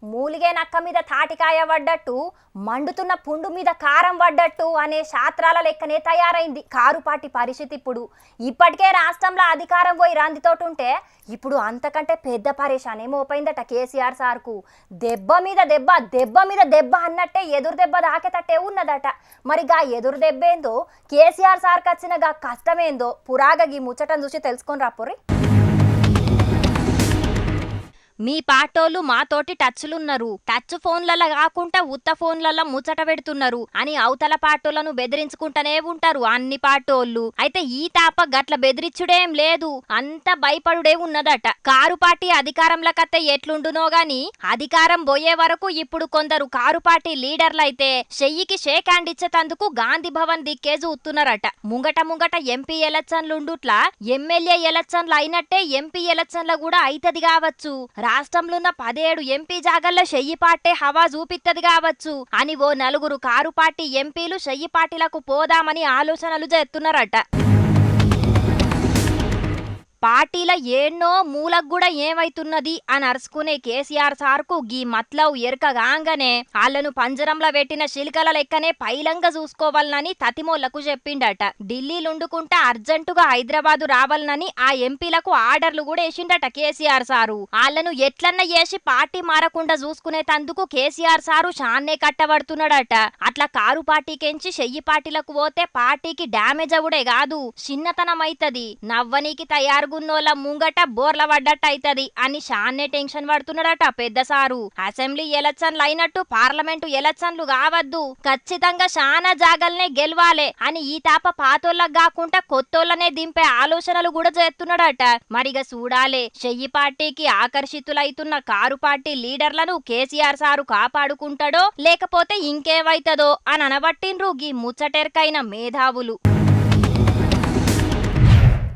మూలిగే నక్క మీద తాటికాయ పడ్డట్టు మండుతున్న పుండు మీద కారం పడ్డట్టు అనే శాస్త్రాల లెక్కనే తయారైంది కారుపాటి పరిస్థితి. ఇప్పటికే రాష్ట్రంలో అధికారం పోయి రందితోటుంటే ఇప్పుడు అంతకంటే పెద్ద పరేషానే మోపైందట కేసీఆర్ సార్కు. దెబ్బ మీద దెబ్బ, దెబ్బ మీద దెబ్బ అన్నట్టే ఎదురు దెబ్బ దాకేటట్టే ఉన్నదట. మరిగా ఎదురు దెబ్బేందో, కేసీఆర్ సార్కి వచ్చిన గా కష్టమేందో పురాగగి ముచ్చటం చూసి తెలుసుకొని రాపోరి. మీ పాటోళ్ళు మాతోటి టచ్లున్నారు, టచ్ ఫోన్లలో కాకుండా ఉత్త ఫోన్లలో ముచ్చట పెడుతున్నారు అని అవతల పాటోళ్లను బెదిరించుకుంటూనే ఉంటారు అన్ని పాటోళ్ళు. అయితే ఈ తాప గట్ల బెదిరించుడేం లేదు, అంత భయపడుడే ఉన్నదట. కారు పార్టీ అధికారంలోకత్తే ఎట్లుండునో గాని అధికారం పోయే వరకు ఇప్పుడు కొందరు కారు పార్టీ లీడర్లైతే చెయ్యికి షేక్ హ్యాండ్ ఇచ్చేతందుకు గాంధీ భవన్ దిక్కే చూస్తున్నారట. ముంగట ఎంపీ ఎలక్షన్లుండుట్లా ఎమ్మెల్యే ఎలక్షన్లు అయినట్టే ఎంపీ ఎలక్షన్ల కూడా అయితది కావచ్చు. రాష్ట్రంలో ఉన్న 17 ఎంపీ జాగల్లో షెయ్యి పార్టీ హవా చూపిత్తది కావచ్చు అని ఓ నలుగురు కారు పార్టీ ఎంపీలు షెయ్యి పార్టీలకు పోదామని ఆలోచనలు చేస్తున్నారట. పార్టీల ఏన్నో మూలకు కూడా ఏమైతున్నది అని అరుచుకునే కేసీఆర్ సార్కు గీ మత్లవ్ ఎరకగాంగనే ఆళ్లను పంజరంలో పెట్టిన శిల్కల లెక్కనే పైలంగా చూసుకోవాలనని తతిమోళ్లకు చెప్పిండట. ఢిల్లీలుండుకుంటా అర్జెంటుగా హైదరాబాదు రావాలనని ఆ ఎంపీలకు ఆర్డర్లు కూడా వేసిండట కేసీఆర్ సారు. ఆళ్లను ఎట్లన్నా చేసి పార్టీ మారకుండా చూసుకునేతందుకు కేసీఆర్ సారు షాన్నే కట్టబడుతున్నాడట. అట్లా కారు పార్టీకెంచి షెయ్యి పార్టీలకు పోతే పార్టీకి డ్యామేజ్ అవుడే కాదు, చిన్నతనం అయితది, నవ్వనీకి తయారు గున్నోళ్ళ ముంగట బోర్ల పడ్డట్టయితది అని షాన్నే టెన్షన్ పడుతున్నాడట పెద్ద సారు. అసెంబ్లీ ఎలక్షన్లు అయినట్టు పార్లమెంటు ఎలక్షన్లు కావద్దు, ఖచ్చితంగా శానా జాగల్నే గెలవాలే అని ఈ తాప పాతోళ్ళకు కాకుండా కొత్తోళ్ళనే దింపే ఆలోచనలు కూడా చేస్తున్నాడట. మరిగా చూడాలే షెయ్యి పార్టీకి ఆకర్షితులైతున్న కారు పార్టీ లీడర్లను కేసీఆర్ సారు కాపాడుకుంటాడో లేకపోతే ఇంకేవైతదో అని అనబట్టిండ్రు గీ ముచ్చటెరకైన మేధావులు.